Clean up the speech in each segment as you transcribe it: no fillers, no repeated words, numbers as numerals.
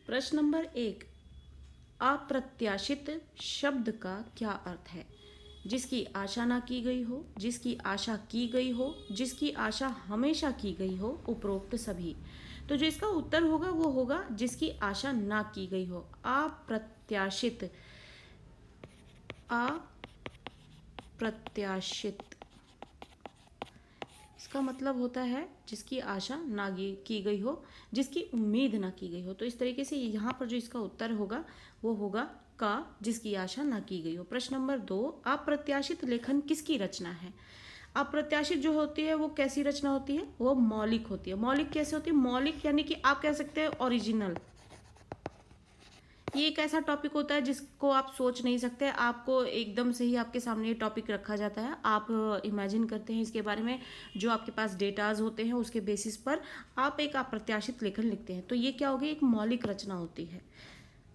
प्रश्न नंबर 1, अप्रत्याशित शब्द का क्या अर्थ है? जिसकी आशा ना की गई हो, जिसकी आशा की गई हो, जिसकी आशा हमेशा की गई हो, उपरोक्त सभी। तो जो इसका उत्तर होगा वो होगा जिसकी आशा ना की गई हो। अप्रत्याशित, अप्रत्याशित इसका मतलब होता है जिसकी आशा ना की गई हो, जिसकी उम्मीद ना की गई हो। तो इस तरीके से यहाँ पर जो इसका उत्तर होगा वो होगा का, जिसकी आशा ना की गई हो। प्रश्न नंबर 2, अप्रत्याशित लेखन किसकी रचना है? अप्रत्याशित जो होती है वो कैसी रचना होती है? वो मौलिक होती है। मौलिक कैसे होती है? मौलिक यानी कि आप कह सकते हैं ओरिजिनल। ये एक ऐसा टॉपिक होता है जिसको आप सोच नहीं सकते, आपको एकदम से ही आपके सामने ये टॉपिक रखा जाता है, आप इमेजिन करते हैं इसके बारे में, जो आपके पास डेटाज होते हैं उसके बेसिस पर आप एक अप्रत्याशित लेखन लिखते हैं। तो ये क्या होगी? एक मौलिक रचना होती है।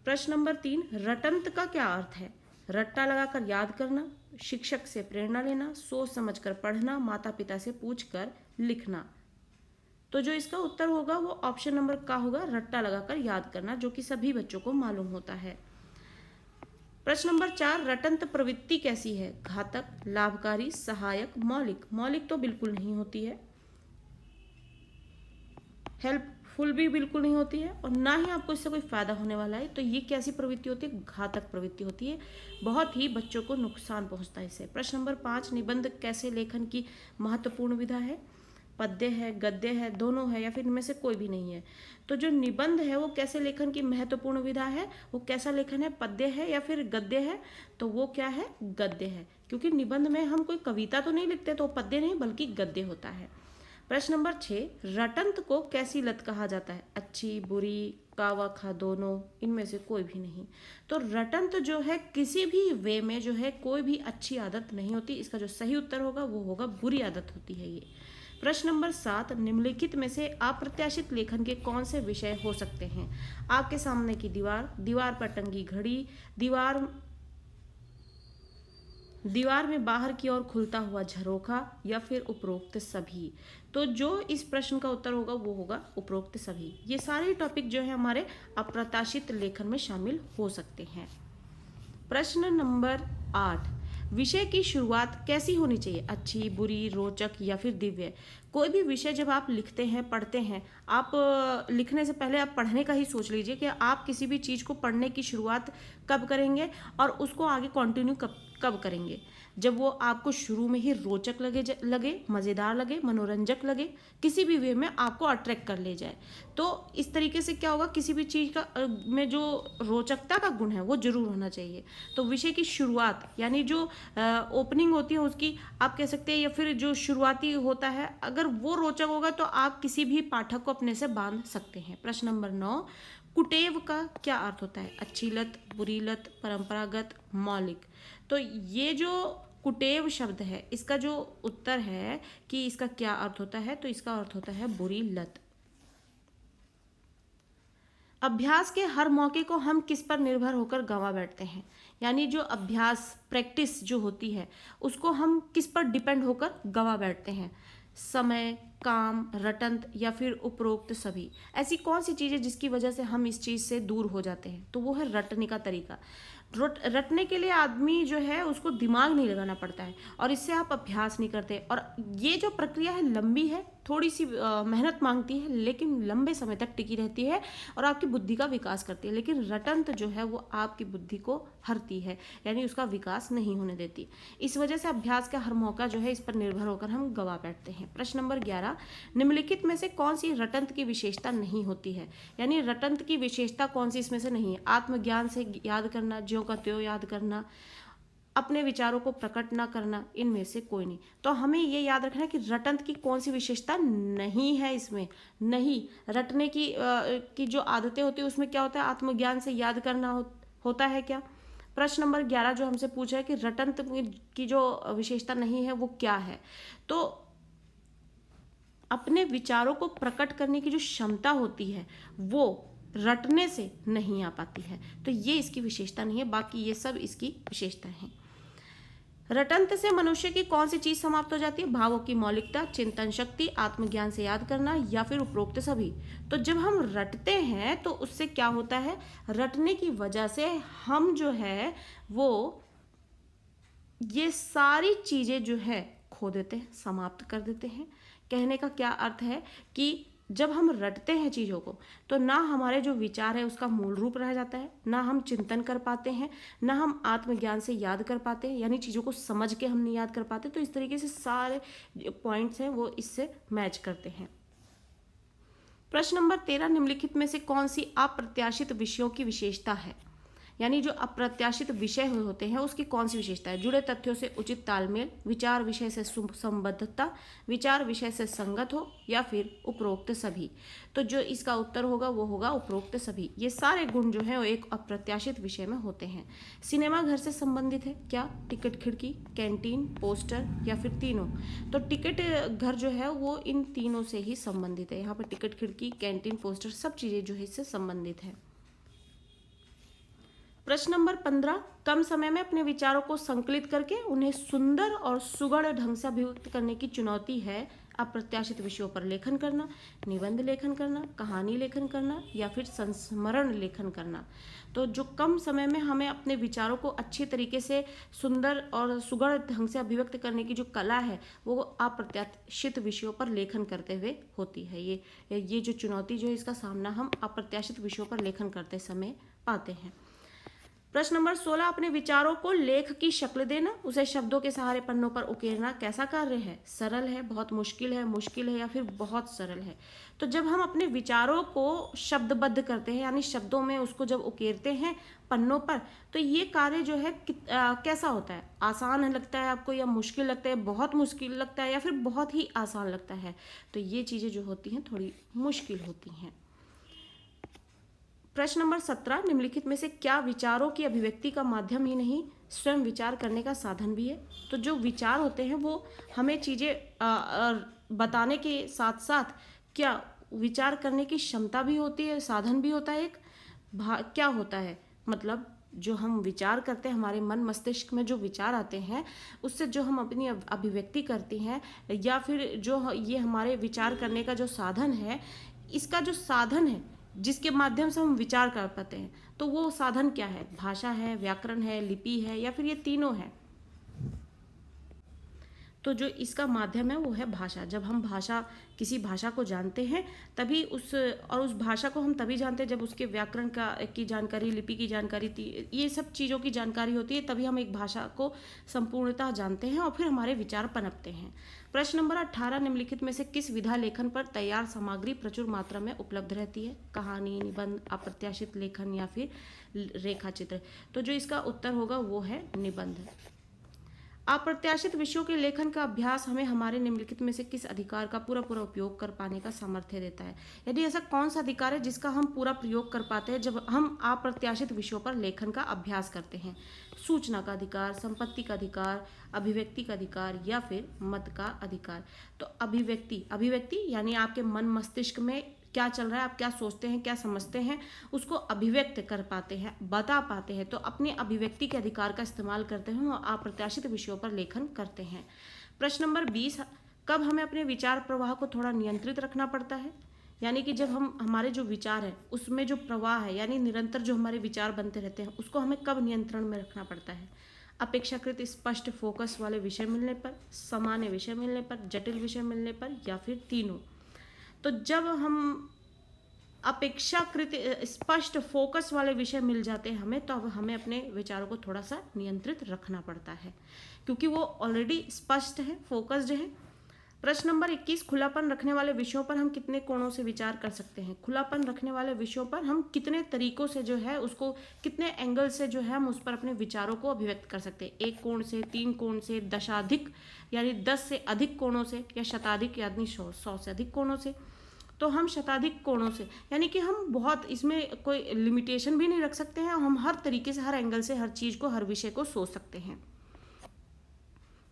प्रश्न नंबर 3, रटंत का क्या अर्थ है? रट्टा लगाकर याद करना, शिक्षक से प्रेरणा लेना, सोच समझकर पढ़ना, माता पिता से पूछकर लिखना। तो जो इसका उत्तर होगा वो ऑप्शन नंबर का होगा, रट्टा लगाकर याद करना, जो कि सभी बच्चों को मालूम होता है। प्रश्न नंबर 4, रटंत प्रवृत्ति कैसी है? घातक, लाभकारी, सहायक, मौलिक। मौलिक तो बिल्कुल नहीं होती है, हेल्पफुल भी बिल्कुल नहीं होती है, और ना ही आपको इससे कोई फायदा होने वाला है। तो ये कैसी प्रवृत्ति होती है? घातक प्रवृत्ति होती है, बहुत ही बच्चों को नुकसान पहुंचता है इससे। प्रश्न नंबर 5, निबंध कैसे लेखन की महत्वपूर्ण विधा है? पद्य है, गद्य है, दोनों है, या फिर इनमें से कोई भी नहीं है? तो जो निबंध है वो कैसे लेखन की महत्वपूर्ण विधा है? वो कैसा लेखन है? पद्य है या फिर गद्य है? तो वो क्या है? गद्य है, क्योंकि निबंध में हम कोई कविता तो नहीं लिखते, तो पद्य नहीं बल्कि गद्य होता है। प्रश्न नंबर 6, रटंत को कैसी लत कहा जाता है? अच्छी, बुरी, कावा खा, दोनों, इनमें से कोई भी नहीं। तो रटंत जो है किसी भी वे में जो है कोई भी अच्छी आदत नहीं होती। इसका जो सही उत्तर होगा वो होगा बुरी आदत होती है ये। प्रश्न नंबर 7, निम्नलिखित में से अप्रत्याशित लेखन के कौन से विषय हो सकते हैं? आपके सामने की दीवार, दीवार पर टंगी घड़ी, दीवार में बाहर की ओर खुलता हुआ झरोखा, या फिर उपरोक्त सभी। तो जो इस प्रश्न का उत्तर होगा वो होगा उपरोक्त सभी। ये सारे टॉपिक जो है हमारे अप्रत्याशित लेखन में शामिल हो सकते हैं। प्रश्न नंबर 8, विषय की शुरुआत कैसी होनी चाहिए? अच्छी, बुरी, रोचक, या फिर दिव्य। कोई भी विषय जब आप लिखते हैं, पढ़ते हैं, आप लिखने से पहले आप पढ़ने का ही सोच लीजिए कि आप किसी भी चीज़ को पढ़ने की शुरुआत कब करेंगे और उसको आगे कंटिन्यू कब करेंगे? जब वो आपको शुरू में ही रोचक लगे, मज़ेदार लगे, मनोरंजक लगे, किसी भी वे में आपको अट्रैक्ट कर ले जाए। तो इस तरीके से क्या होगा, किसी भी चीज़ का में जो रोचकता का गुण है वो जरूर होना चाहिए। तो विषय की शुरुआत यानी जो ओपनिंग होती है उसकी आप कह सकते हैं, या फिर जो शुरुआती होता है, अगर वो रोचक होगा तो आप किसी भी पाठक को अपने से बांध सकते हैं। प्रश्न नंबर 9, कुटेव का क्या अर्थ होता है? अच्छी लत, बुरी लत, परंपरागत, मौलिक। तो ये जो कुटेव शब्द है इसका जो उत्तर है कि इसका क्या अर्थ होता है, तो इसका अर्थ होता है बुरी लत। अभ्यास के हर मौके को हम किस पर निर्भर होकर गंवा बैठते हैं? यानी जो अभ्यास, प्रैक्टिस जो होती है उसको हम किस पर डिपेंड होकर गंवा बैठते हैं? समय, काम, रटंत, या फिर उपरोक्त सभी। ऐसी कौन सी चीज़ है जिसकी वजह से हम इस चीज़ से दूर हो जाते हैं? तो वो है रटने का तरीका। रटने के लिए आदमी जो है उसको दिमाग नहीं लगाना पड़ता है, और इससे आप अभ्यास नहीं करते, और ये जो प्रक्रिया है लंबी है, थोड़ी सी मेहनत मांगती है, लेकिन लंबे समय तक टिकी रहती है और आपकी बुद्धि का विकास करती है। लेकिन रटंत जो है वो आपकी बुद्धि को हरती है, यानी उसका विकास नहीं होने देती। इस वजह से अभ्यास का हर मौका जो है इस पर निर्भर होकर हम गवा बैठते हैं। प्रश्न नंबर 11, निम्नलिखित में से कौन सी रटंत की विशेषता नहीं होती है? यानी रटंत की विशेषता कौन सी इसमें से नहीं है? आत्मज्ञान से याद करना, ज्यों का त्यों याद करना, अपने विचारों को प्रकट ना करना, इनमें से कोई नहीं। तो हमें ये याद रखना है कि रटंत की कौन सी विशेषता नहीं है इसमें। नहीं, रटने की जो आदतें होती है उसमें क्या होता है? आत्मज्ञान से याद करना होता है क्या? प्रश्न नंबर 11 जो हमसे पूछा है कि रटंत की जो विशेषता नहीं है वो क्या है, तो अपने विचारों को प्रकट करने की जो क्षमता होती है वो रटने से नहीं आ पाती है। तो ये इसकी विशेषता नहीं है, बाकी ये सब इसकी विशेषता है। रटंत से मनुष्य की कौन सी चीज समाप्त हो जाती है? भावों की मौलिकता, चिंतन शक्ति, आत्मज्ञान से याद करना या फिर उपरोक्त सभी। तो जब हम रटते हैं तो उससे क्या होता है? रटने की वजह से हम जो है वो ये सारी चीजें जो है खो देते हैं, समाप्त कर देते हैं। कहने का क्या अर्थ है कि जब हम रटते हैं चीज़ों को तो ना हमारे जो विचार है उसका मूल रूप रह जाता है, ना हम चिंतन कर पाते हैं, ना हम आत्मज्ञान से याद कर पाते हैं, यानी चीज़ों को समझ के हम नहीं याद कर पाते। तो इस तरीके से सारे पॉइंट्स हैं वो इससे मैच करते हैं। प्रश्न नंबर 13, निम्नलिखित में से कौन सी अप्रत्याशित विषयों की विशेषता है? यानी जो अप्रत्याशित विषय होते हैं उसकी कौन सी विशेषता है? जुड़े तथ्यों से उचित तालमेल, विचार विषय से संबद्धता, विचार विषय से संगत हो या फिर उपरोक्त सभी। तो जो इसका उत्तर होगा वो होगा उपरोक्त सभी। ये सारे गुण जो है वो एक अप्रत्याशित विषय में होते हैं। सिनेमा घर से संबंधित है क्या? टिकट खिड़की, कैंटीन, पोस्टर या फिर तीनों? तो टिकट घर जो है वो इन तीनों से ही संबंधित है। यहाँ पर टिकट खिड़की, कैंटीन, पोस्टर सब चीज़ें जो है इससे संबंधित है। प्रश्न नंबर 15, कम समय में अपने विचारों को संकलित करके उन्हें सुंदर और सुगढ़ ढंग से अभिव्यक्त करने की चुनौती है। अप्रत्याशित विषयों पर लेखन करना, निबंध लेखन करना, कहानी लेखन करना या फिर संस्मरण लेखन करना। तो जो कम समय में हमें अपने विचारों को अच्छी तरीके से सुंदर और सुगढ़ ढंग से अभिव्यक्त करने की जो कला है वो अप्रत्याशित विषयों पर लेखन करते हुए होती है। ये जो चुनौती जो है इसका सामना हम अप्रत्याशित विषयों पर लेखन करते समय पाते हैं। प्रश्न नंबर 16, अपने विचारों को लेख की शक्ल देना, उसे शब्दों के सहारे पन्नों पर उकेरना कैसा कार्य है? सरल है, बहुत मुश्किल है या फिर बहुत सरल है? तो जब हम अपने विचारों को शब्दबद्ध करते हैं यानी शब्दों में उसको जब उकेरते हैं पन्नों पर, तो ये कार्य जो है कैसा होता है? आसान लगता है आपको या मुश्किल लगता है, बहुत मुश्किल लगता है या फिर बहुत ही आसान लगता है? तो ये चीज़ें जो होती हैं थोड़ी मुश्किल होती हैं। प्रश्न नंबर 17, निम्नलिखित में से क्या विचारों की अभिव्यक्ति का माध्यम ही नहीं स्वयं विचार करने का साधन भी है? तो जो विचार होते हैं वो हमें चीज़ें बताने के साथ साथ क्या विचार करने की क्षमता भी होती है, साधन भी होता है एक। क्या होता है मतलब जो हम विचार करते हैं, हमारे मन मस्तिष्क में जो विचार आते हैं उससे जो हम अपनी अभिव्यक्ति करती हैं या फिर जो ये हमारे विचार करने का जो साधन है, इसका जो साधन है जिसके माध्यम से हम विचार कर पाते हैं, तो वो साधन क्या है? भाषा है, व्याकरण है, लिपि है या फिर ये तीनों है? तो जो इसका माध्यम है वो है भाषा। जब हम किसी भाषा को जानते हैं तभी उस भाषा को हम तभी जानते हैं जब उसके व्याकरण की जानकारी, लिपि की जानकारी, ये सब चीज़ों की जानकारी होती है, तभी हम एक भाषा को संपूर्णतः जानते हैं और फिर हमारे विचार पनपते हैं। प्रश्न नंबर 18, निम्नलिखित में से किस विधा लेखन पर तैयार सामग्री प्रचुर मात्रा में उपलब्ध रहती है? कहानी, निबंध, अप्रत्याशित लेखन या फिर रेखा चित्र? तो जो इसका उत्तर होगा वो है निबंध। अप्रत्याशित विषयों के लेखन का अभ्यास हमें हमारे निम्नलिखित में से किस अधिकार का पूरा उपयोग कर पाने का सामर्थ्य देता है? यदि ऐसा कौन सा अधिकार है जिसका हम पूरा प्रयोग कर पाते हैं जब हम अप्रत्याशित विषयों पर लेखन का अभ्यास करते हैं? सूचना का अधिकार, संपत्ति का अधिकार, अभिव्यक्ति का अधिकार या फिर मत का अधिकार? तो अभिव्यक्ति यानी आपके मन मस्तिष्क में क्या चल रहा है, आप क्या सोचते हैं, क्या समझते हैं, उसको अभिव्यक्त कर पाते हैं, बता पाते हैं। तो अपने अभिव्यक्ति के अधिकार का इस्तेमाल करते हैं और अप्रत्याशित विषयों पर लेखन करते हैं। प्रश्न नंबर 20, कब हमें अपने विचार प्रवाह को थोड़ा नियंत्रित रखना पड़ता है? यानी कि जब हमारे जो विचार है उसमें जो प्रवाह है यानी निरंतर जो हमारे विचार बनते रहते हैं उसको हमें कब नियंत्रण में रखना पड़ता है? अपेक्षाकृत स्पष्ट फोकस वाले विषय मिलने पर, सामान्य विषय मिलने पर, जटिल विषय मिलने पर या फिर तीनों? तो जब हम अपेक्षाकृत स्पष्ट फोकस वाले विषय मिल जाते हैं हमें, तो अब हमें अपने विचारों को थोड़ा सा नियंत्रित रखना पड़ता है क्योंकि वो ऑलरेडी स्पष्ट है, फोकस्ड है। प्रश्न नंबर 21, खुलापन रखने वाले विषयों पर हम कितने कोणों से विचार कर सकते हैं? खुलापन रखने वाले विषयों पर हम कितने तरीकों से जो है उसको, कितने एंगल से जो है हम उस पर अपने विचारों को अभिव्यक्त कर सकते हैं? 1 कोण से, 3 कोण से, दशाधिक यानी 10 से अधिक कोणों से, या शताधिक यानी 100 से अधिक कोणों से? तो हम शताधिक कोणों से यानी कि हम बहुत, इसमें कोई लिमिटेशन भी नहीं रख सकते हैं, हम हर तरीके से, हर एंगल से हर चीज़ को, हर विषय को सोच सकते हैं।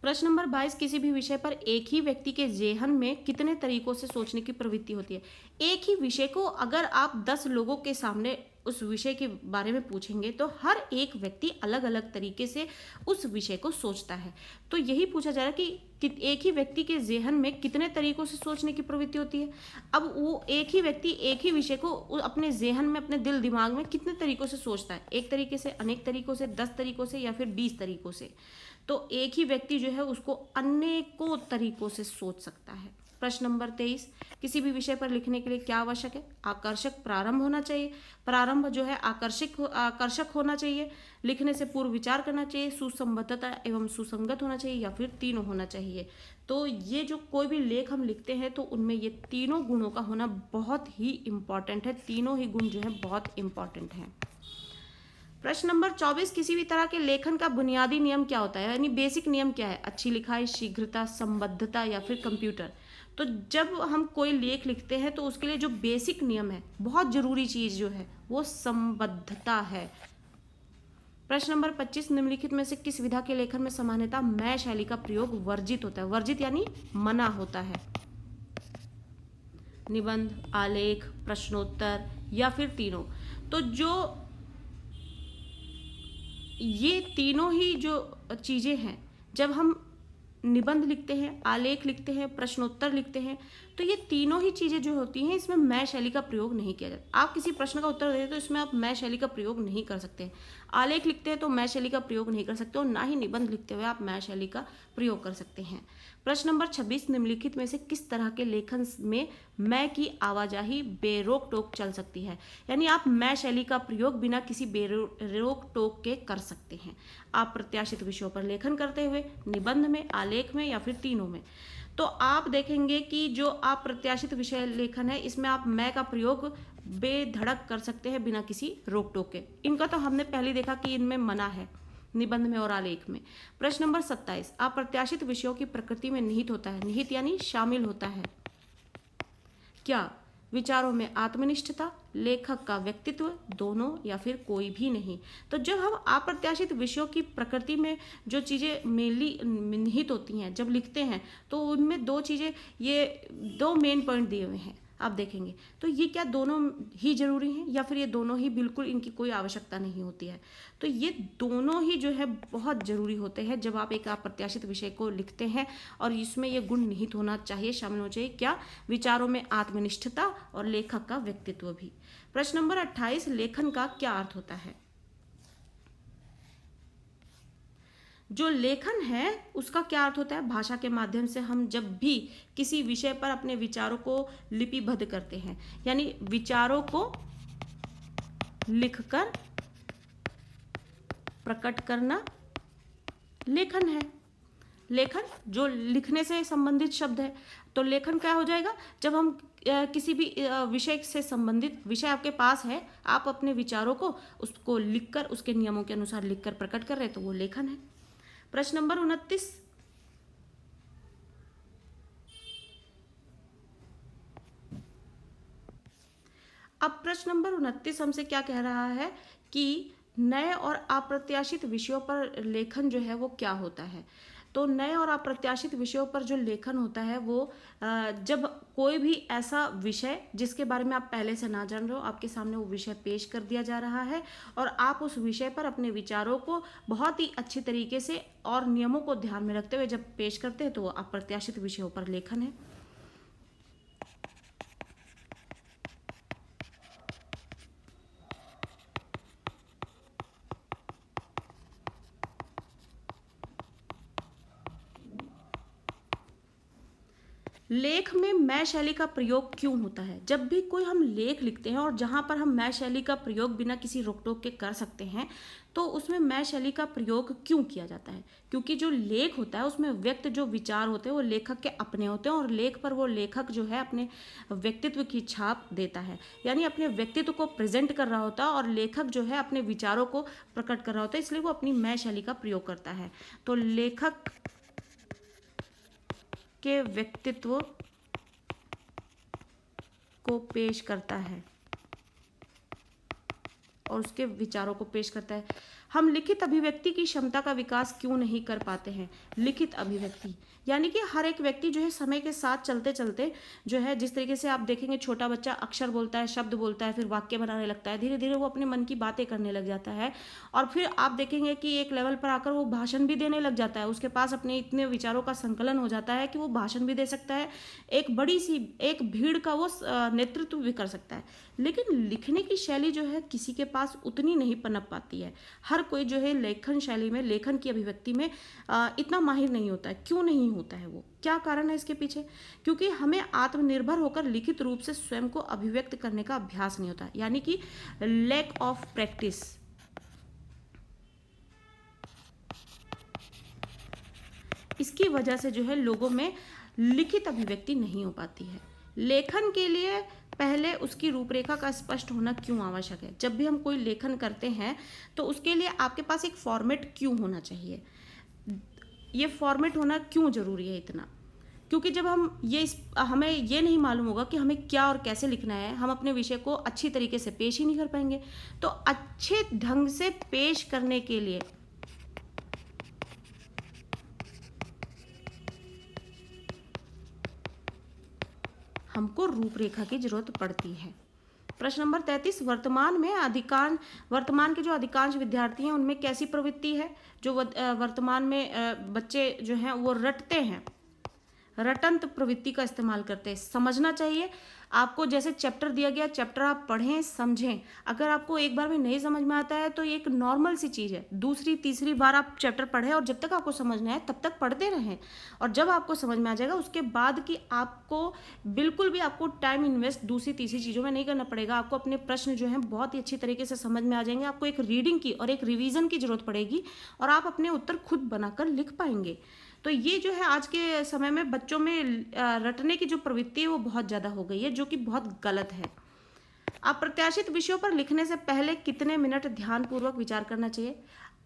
प्रश्न नंबर 22, किसी भी विषय पर एक ही व्यक्ति के जेहन में कितने तरीकों से सोचने की प्रवृत्ति होती है? एक ही विषय को अगर आप 10 लोगों के सामने उस विषय के बारे में पूछेंगे तो हर एक व्यक्ति अलग अलग तरीके से उस विषय को सोचता है। तो यही पूछा जा रहा है कि एक ही व्यक्ति के ज़हन में कितने तरीकों से सोचने की प्रवृत्ति होती है। अब वो एक ही व्यक्ति एक ही विषय को अपने ज़हन में, अपने दिल दिमाग में कितने तरीकों से सोचता है, एक तरीके से, अनेक तरीकों से, 10 तरीकों से या फिर 20 तरीकों से। तो एक ही व्यक्ति जो है उसको अनेकों तरीकों से सोच सकता है। प्रश्न नंबर 23, किसी भी विषय पर लिखने के लिए क्या आवश्यक है? आकर्षक प्रारंभ होना चाहिए। प्रारंभ जो है आकर्षक होना चाहिए। लिखने से पूर्व विचार करना चाहिए। सुसंबद्धता एवं सुसंगत होना चाहिए या फिर तीनों होना चाहिए। तो ये जो कोई भी लेख हम लिखते हैं तो उनमें ये तीनों गुणों का होना बहुत ही इम्पॉर्टेंट है। तीनों ही गुण जो है बहुत इम्पॉर्टेंट हैं। प्रश्न नंबर 24, किसी भी तरह के लेखन का बुनियादी नियम क्या होता है, यानी बेसिक नियम क्या है? अच्छी लिखाई, शीघ्रता, संबद्धता या फिर कंप्यूटर। तो जब हम कोई लेख लिखते हैं तो उसके लिए जो बेसिक नियम है, बहुत जरूरी चीज जो है वो संबद्धता है। प्रश्न नंबर 25, निम्नलिखित में से किस विधा के लेखन में सामान्यतः मैं शैली का प्रयोग वर्जित होता है? वर्जित यानी मना होता है। निबंध, आलेख, प्रश्नोत्तर या फिर तीनों। तो जो ये तीनों ही जो चीज़ें हैं, जब हम निबंध लिखते हैं, आलेख लिखते हैं, प्रश्नोत्तर लिखते हैं, तो ये तीनों ही चीज़ें जो होती हैं इसमें मैं शैली का प्रयोग नहीं किया जाता। आप किसी प्रश्न का उत्तर देते तो इसमें आप मैं शैली का प्रयोग नहीं कर सकते। आलेख लिखते हैं तो मैं शैली का प्रयोग नहीं कर सकते और ना ही निबंध लिखते हुए आप मैं शैली का प्रयोग कर सकते हैं। प्रश्न नंबर 26, निम्नलिखित में से किस तरह के लेखन में मैं की आवाजाही बेरोक टोक चल सकती है? यानी आप मैं शैली का प्रयोग बिना किसी बेरोक टोक के कर सकते हैं। आप प्रत्याशित विषयों पर लेखन करते हुए, निबंध में, आलेख में या फिर तीनों में। तो आप देखेंगे कि जो आप प्रत्याशित विषय लेखन है इसमें आप मैं का प्रयोग बेधड़क कर सकते हैं बिना किसी रोक टोक के। इनका तो हमने पहले देखा कि इनमें मना है, निबंध में और आलेख में। प्रश्न नंबर 27, अप्रत्याशित विषयों की प्रकृति में निहित होता है। निहित यानी शामिल होता है क्या? विचारों में आत्मनिष्ठता, लेखक का व्यक्तित्व, दोनों या फिर कोई भी नहीं। तो जब हम अप्रत्याशित विषयों की प्रकृति में जो चीज़ें मेनली निहित होती हैं जब लिखते हैं तो उनमें दो चीज़ें, ये दो मेन पॉइंट दिए हुए हैं, आप देखेंगे। तो ये क्या दोनों ही जरूरी हैं या फिर ये दोनों ही बिल्कुल इनकी कोई आवश्यकता नहीं होती है? तो ये दोनों ही जो है बहुत ज़रूरी होते हैं जब आप एक अप्रत्याशित विषय को लिखते हैं और इसमें ये गुण निहित होना चाहिए, शामिल होना चाहिए। क्या? विचारों में आत्मनिष्ठता और लेखक का व्यक्तित्व भी। प्रश्न नंबर 28, लेखन का क्या अर्थ होता है? जो लेखन है उसका क्या अर्थ होता है? भाषा के माध्यम से हम जब भी किसी विषय पर अपने विचारों को लिपिबद्ध करते हैं, यानी विचारों को लिखकर प्रकट करना लेखन है। लेखन जो लिखने से संबंधित शब्द है, तो लेखन क्या हो जाएगा? जब हम किसी भी विषय से संबंधित विषय आपके पास है, आप अपने विचारों को उसको लिखकर, उसके नियमों के अनुसार लिखकर प्रकट कर रहे हैं, तो वो लेखन है। प्रश्न नंबर 29, अब प्रश्न नंबर 29 हमसे क्या कह रहा है कि नए और अप्रत्याशित विषयों पर लेखन जो है वो क्या होता है? तो नए और अप्रत्याशित विषयों पर जो लेखन होता है वो जब कोई भी ऐसा विषय जिसके बारे में आप पहले से ना जान रहे हो, आपके सामने वो विषय पेश कर दिया जा रहा है और आप उस विषय पर अपने विचारों को बहुत ही अच्छी तरीके से और नियमों को ध्यान में रखते हुए जब पेश करते हैं तो वो अप्रत्याशित विषयों पर लेखन है। लेख में मैं शैली का प्रयोग क्यों होता है? जब भी कोई हम लेख लिखते हैं और जहाँ पर हम मैं शैली का प्रयोग बिना किसी रोक टोक के कर सकते हैं तो उसमें मैं शैली का प्रयोग क्यों किया जाता है? क्योंकि जो लेख होता है उसमें व्यक्त जो विचार होते हैं वो लेखक के अपने होते हैं और लेख पर वो लेखक जो है अपने व्यक्तित्व की छाप देता है, यानी अपने व्यक्तित्व को प्रेजेंट कर रहा होता है और लेखक जो है अपने विचारों को प्रकट कर रहा होता है, इसलिए वो अपनी मैं शैली का प्रयोग करता है। तो लेखक के व्यक्तित्व को पेश करता है और उसके विचारों को पेश करता है। हम लिखित अभिव्यक्ति की क्षमता का विकास क्यों नहीं कर पाते हैं? लिखित अभिव्यक्ति यानी कि हर एक व्यक्ति जो है समय के साथ चलते चलते जो है, जिस तरीके से आप देखेंगे छोटा बच्चा अक्षर बोलता है, शब्द बोलता है, फिर वाक्य बनाने लगता है, धीरे धीरे वो अपने मन की बातें करने लग जाता है, और फिर आप देखेंगे कि एक लेवल पर आकर वो भाषण भी देने लग जाता है। उसके पास अपने इतने विचारों का संकलन हो जाता है कि वो भाषण भी दे सकता है, एक बड़ी सी एक भीड़ का वो नेतृत्व भी कर सकता है। लेकिन लिखने की शैली जो है किसी के पास उतनी नहीं पनप पाती है। हर कोई जो है लेखन शैली में, लेखन की अभिव्यक्ति में इतना माहिर नहीं होता है। क्यों नहीं होता है वो? क्या कारण है इसके पीछे? क्योंकि हमें आत्मनिर्भर होकर लिखित रूप से स्वयं को अभिव्यक्त करने का अभ्यास नहीं होता, यानी कि लैक ऑफ प्रैक्टिस। इसकी वजह से जो है लोगों में लिखित अभिव्यक्ति नहीं हो पाती है। लेखन के लिए पहले उसकी रूपरेखा का स्पष्ट होना क्यों आवश्यक है? जब भी हम कोई लेखन करते हैं तो उसके लिए आपके पास एक फॉर्मेट क्यों होना चाहिए? ये फॉर्मेट होना क्यों जरूरी है इतना? क्योंकि जब हम हमें ये नहीं मालूम होगा कि हमें क्या और कैसे लिखना है, हम अपने विषय को अच्छी तरीके से पेश ही नहीं कर पाएंगे। तो अच्छे ढंग से पेश करने के लिए हमको रूपरेखा की जरूरत पड़ती है। प्रश्न नंबर 33, वर्तमान के जो अधिकांश विद्यार्थी हैं उनमें कैसी प्रवृत्ति है? जो वर्तमान में बच्चे जो हैं वो रटते हैं, रटंत प्रवृत्ति का इस्तेमाल करते हैं। समझना चाहिए आपको, जैसे चैप्टर दिया गया, चैप्टर आप पढ़ें, समझें। अगर आपको एक बार में नहीं समझ में आता है तो ये एक नॉर्मल सी चीज़ है। दूसरी तीसरी बार आप चैप्टर पढ़ें और जब तक आपको समझना है तब तक पढ़ते रहें, और जब आपको समझ में आ जाएगा उसके बाद कि आपको बिल्कुल भी आपको टाइम इन्वेस्ट दूसरी तीसरी चीज़ों में नहीं करना पड़ेगा। आपको अपने प्रश्न जो हैं बहुत ही अच्छी तरीके से समझ में आ जाएंगे। आपको एक रीडिंग की और एक रिवीजन की जरूरत पड़ेगी और आप अपने उत्तर खुद बनाकर लिख पाएंगे। तो ये जो है आज के समय में बच्चों में रटने की जो प्रवृत्ति है वो बहुत ज़्यादा हो गई है, जो कि बहुत गलत है। अप्रत्याशित विषयों पर लिखने से पहले कितने मिनट ध्यानपूर्वक विचार करना चाहिए?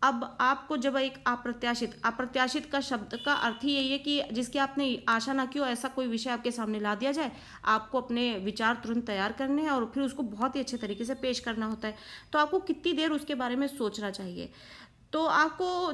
अब आपको जब एक अप्रत्याशित का शब्द का अर्थ ही यही है कि जिसकी आपने आशा ना की हो, ऐसा कोई विषय आपके सामने ला दिया जाए, आपको अपने विचार तुरंत तैयार करने हैं और फिर उसको बहुत ही अच्छे तरीके से पेश करना होता है। तो आपको कितनी देर उसके बारे में सोचना चाहिए? तो आपको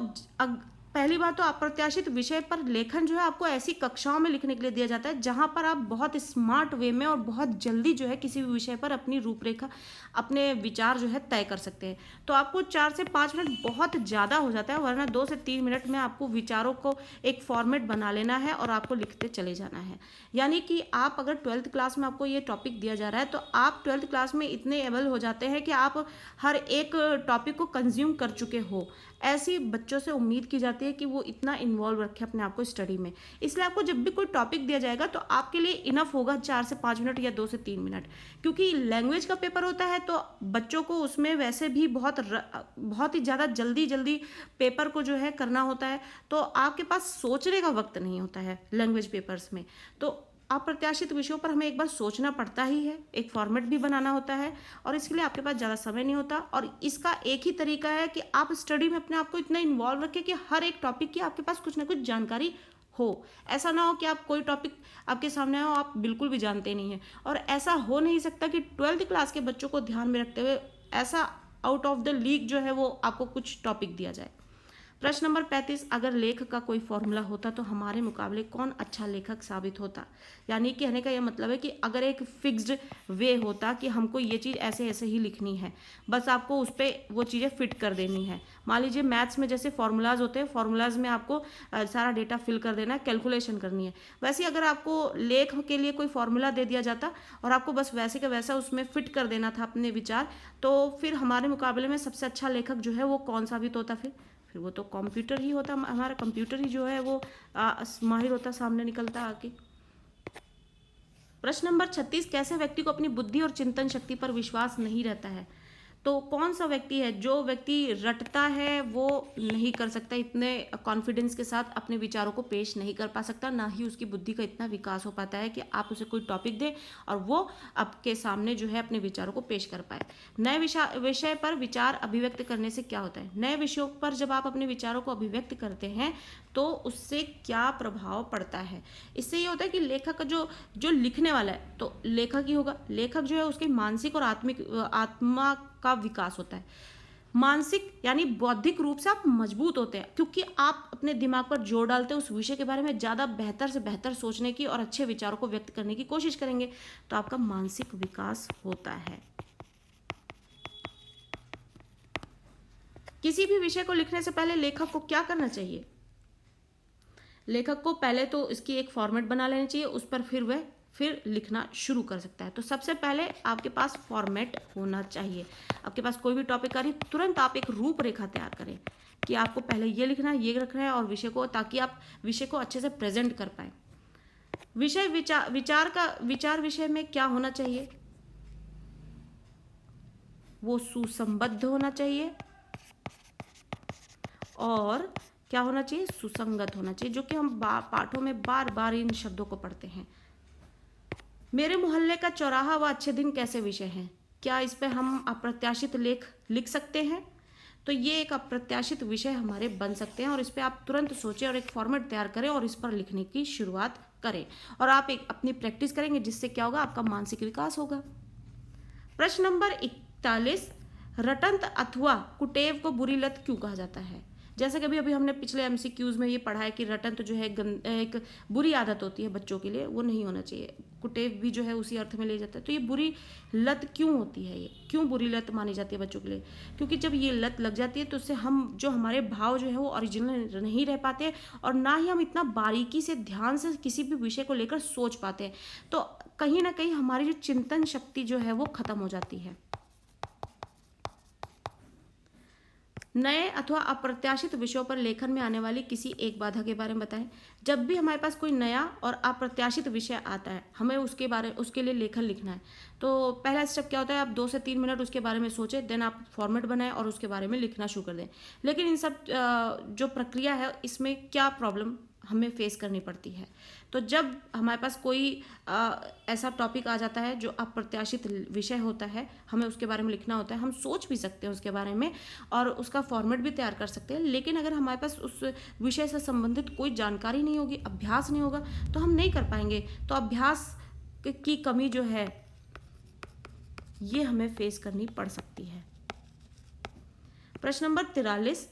पहली बात तो अप्रत्याशित विषय पर लेखन जो है आपको ऐसी कक्षाओं में लिखने के लिए दिया जाता है जहां पर आप बहुत स्मार्ट वे में और बहुत जल्दी जो है किसी भी विषय पर अपनी रूपरेखा, अपने विचार जो है तय कर सकते हैं। तो आपको 4 से 5 मिनट बहुत ज़्यादा हो जाता है, वरना 2 से 3 मिनट में आपको विचारों को एक फॉर्मेट बना लेना है और आपको लिखते चले जाना है। यानी कि आप अगर 12th क्लास में आपको ये टॉपिक दिया जा रहा है तो आप 12th क्लास में इतने एबल हो जाते हैं कि आप हर एक टॉपिक को कंज्यूम कर चुके हो। ऐसी बच्चों से उम्मीद की जाती है कि वो इतना इन्वॉल्व रखे अपने आप को स्टडी में। इसलिए आपको जब भी कोई टॉपिक दिया जाएगा तो आपके लिए इनफ होगा 4 से 5 मिनट या 2 से 3 मिनट, क्योंकि लैंग्वेज का पेपर होता है तो बच्चों को उसमें वैसे भी बहुत ही ज़्यादा जल्दी पेपर को जो है करना होता है, तो आपके पास सोचने का वक्त नहीं होता है लैंग्वेज पेपर्स में। तो अप्रत्याशित विषयों पर हमें एक बार सोचना पड़ता ही है, एक फॉर्मेट भी बनाना होता है और इसके लिए आपके पास ज़्यादा समय नहीं होता। और इसका एक ही तरीका है कि आप स्टडी में अपने आप को इतना इन्वॉल्व रखें कि हर एक टॉपिक की आपके पास कुछ ना कुछ जानकारी हो। ऐसा ना हो कि आप कोई टॉपिक आपके सामने हो आप बिल्कुल भी जानते नहीं हैं, और ऐसा हो नहीं सकता कि 12th क्लास के बच्चों को ध्यान में रखते हुए ऐसा आउट ऑफ द लीग जो है वो आपको कुछ टॉपिक दिया जाए। प्रश्न नंबर 35, अगर लेख का कोई फॉर्मूला होता तो हमारे मुकाबले कौन अच्छा लेखक साबित होता? यानी कहने का यह मतलब है कि अगर एक फिक्स्ड वे होता कि हमको ये चीज़ ऐसे ऐसे ही लिखनी है, बस आपको उस पर वो चीज़ें फिट कर देनी है। मान लीजिए मैथ्स में जैसे फॉर्मूलाज होते हैं, फॉर्मूलाज में आपको सारा डेटा फिल कर देना है, कैलकुलेशन करनी है। वैसे अगर आपको लेख के लिए कोई फॉर्मूला दे दिया जाता और आपको बस वैसे का वैसा उसमें फिट कर देना था अपने विचार, तो फिर हमारे मुकाबले में सबसे अच्छा लेखक जो है वो कौन साबित होता? फिर वो तो कंप्यूटर ही होता। हमारा कंप्यूटर ही जो है वो माहिर होता, सामने निकलता आके। प्रश्न नंबर 36, कैसे व्यक्ति को अपनी बुद्धि और चिंतन शक्ति पर विश्वास नहीं रहता है? तो कौन सा व्यक्ति है? जो व्यक्ति रटता है वो नहीं कर सकता, इतने कॉन्फिडेंस के साथ अपने विचारों को पेश नहीं कर पा सकता, ना ही उसकी बुद्धि का इतना विकास हो पाता है कि आप उसे कोई टॉपिक दें और वो आपके सामने जो है अपने विचारों को पेश कर पाए। नए विषय पर विचार अभिव्यक्त करने से क्या होता है? नए विषयों पर जब आप अपने विचारों को अभिव्यक्त करते हैं तो उससे क्या प्रभाव पड़ता है? इससे ये होता है कि लेखक जो लिखने वाला है तो लेखक ही होगा। लेखक जो है उसके मानसिक और आत्मा का विकास होता है। मानसिक यानी बौद्धिक रूप से आप मजबूत होते हैं, क्योंकि आप अपने दिमाग पर जोर डालते हैं, उस विषय के बारे में ज़्यादा बेहतर से बेहतर सोचने की और अच्छे विचारों को व्यक्त करने की कोशिश करेंगे, तो आपका मानसिक विकास होता है। किसी भी विषय को लिखने से पहले लेखक को क्या करना चाहिए? लेखक को पहले तो इसकी एक फॉर्मेट बना लेनी चाहिए, उस पर फिर लिखना शुरू कर सकता है। तो सबसे पहले आपके पास फॉर्मेट होना चाहिए। आपके पास कोई भी टॉपिक आ रही, तुरंत आप एक रूपरेखा तैयार करें कि आपको पहले ये लिखना है, ये रखना है और विषय को, ताकि आप विषय को अच्छे से प्रेजेंट कर पाए। विचार विषय में क्या होना चाहिए? वो सुसंबद्ध होना चाहिए और क्या होना चाहिए? सुसंगत होना चाहिए, जो कि हम पाठों में बार बार इन शब्दों को पढ़ते हैं। मेरे मोहल्ले का चौराहा व अच्छे दिन कैसे विषय हैं? क्या इस पे हम अप्रत्याशित लेख लिख सकते हैं? तो ये एक अप्रत्याशित विषय हमारे बन सकते हैं और इस पे आप तुरंत सोचें और एक फॉर्मेट तैयार करें और इस पर लिखने की शुरुआत करें, और आप एक अपनी प्रैक्टिस करेंगे, जिससे क्या होगा? आपका मानसिक विकास होगा। प्रश्न नंबर 41, रटंत अथवा कुटेव को बुरी लत क्यों कहा जाता है? जैसे कि अभी हमने पिछले एमसीक्यूज में ये पढ़ा है कि रटंत जो है एक बुरी आदत होती है बच्चों के लिए, वो नहीं होना चाहिए। कुटेव भी जो है उसी अर्थ में ले जाता है। तो ये बुरी लत क्यों होती है? ये क्यों बुरी लत मानी जाती है बच्चों के लिए? क्योंकि जब ये लत लग जाती है तो उससे हमारे भाव जो है वो ओरिजिनल नहीं रह पाते, और ना ही हम इतना बारीकी से ध्यान से किसी भी विषय को लेकर सोच पाते हैं। तो कहीं ना कहीं हमारी जो चिंतन शक्ति जो है वो खत्म हो जाती है। नए अथवा अप्रत्याशित विषयों पर लेखन में आने वाली किसी एक बाधा के बारे में बताएं। जब भी हमारे पास कोई नया और अप्रत्याशित विषय आता है, हमें उसके लिए लेखन लिखना है, तो पहला स्टेप क्या होता है? आप 2 से 3 मिनट उसके बारे में सोचें, देन आप फॉर्मेट बनाएं और उसके बारे में लिखना शुरू कर दें। लेकिन इन सब जो प्रक्रिया है, इसमें क्या प्रॉब्लम हमें फेस करनी पड़ती है? तो जब हमारे पास कोई ऐसा टॉपिक आ जाता है जो अप्रत्याशित विषय होता है, हमें उसके बारे में लिखना होता है, हम सोच भी सकते हैं उसके बारे में और उसका फॉर्मेट भी तैयार कर सकते हैं, लेकिन अगर हमारे पास उस विषय से संबंधित कोई जानकारी नहीं होगी, अभ्यास नहीं होगा, तो हम नहीं कर पाएंगे। तो अभ्यास की कमी जो है ये हमें फेस करनी पड़ सकती है। प्रश्न नंबर 43,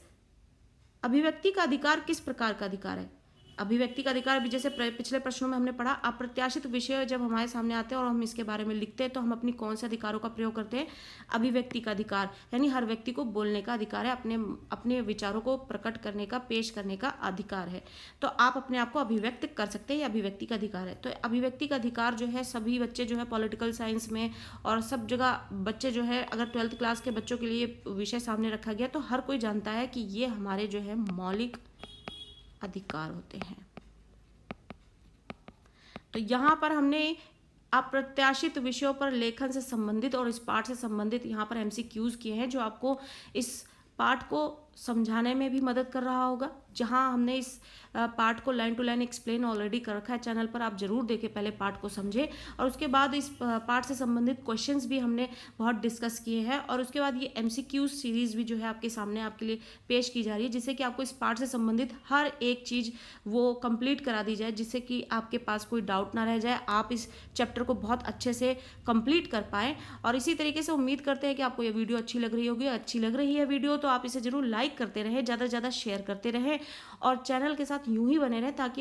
अभिव्यक्ति का अधिकार किस प्रकार का अधिकार है? अभिव्यक्ति का अधिकार भी जैसे पिछले प्रश्नों में हमने पढ़ा, अप्रत्याशित विषय जब हमारे सामने आते हैं और हम इसके बारे में लिखते हैं, तो हम अपनी कौन से अधिकारों का प्रयोग करते हैं? अभिव्यक्ति का अधिकार, यानी हर व्यक्ति को बोलने का अधिकार है, अपने विचारों को प्रकट करने का, पेश करने का अधिकार है। तो आप अपने आप को अभिव्यक्त कर सकते हैं, ये अभिव्यक्ति का अधिकार है। तो अभिव्यक्ति का अधिकार जो है सभी बच्चे जो है पॉलिटिकल साइंस में और सब जगह बच्चे जो है, अगर 12th क्लास के बच्चों के लिए विषय सामने रखा गया तो हर कोई जानता है कि ये हमारे जो है मौलिक अधिकार होते हैं। तो यहाँ पर हमने अप्रत्याशित विषयों पर लेखन से संबंधित और इस पाठ से संबंधित यहाँ पर एमसीक्यूज किए हैं, जो आपको इस पाठ को समझाने में भी मदद कर रहा होगा। जहाँ हमने इस पार्ट को line to line explain already कर रखा है चैनल पर, आप जरूर देखें, पहले पार्ट को समझें और उसके बाद इस पार्ट से संबंधित क्वेश्चंस भी हमने बहुत डिस्कस किए हैं, और उसके बाद ये एमसीक्यू सीरीज़ भी जो है आपके सामने आपके लिए पेश की जा रही है, जिससे कि आपको इस पार्ट से संबंधित हर एक चीज़ वो कंप्लीट करा दी जाए, जिससे कि आपके पास कोई डाउट ना रह जाए, आप इस चैप्टर को बहुत अच्छे से कंप्लीट कर पाएँ। और इसी तरीके से उम्मीद करते हैं कि आपको ये वीडियो अच्छी लग रही होगी। अच्छी लग रही है वीडियो तो आप इसे जरूर लाइक करते रहें, ज़्यादा से ज़्यादा शेयर करते रहें और चैनल के साथ यूं ही बने रहें, ताकि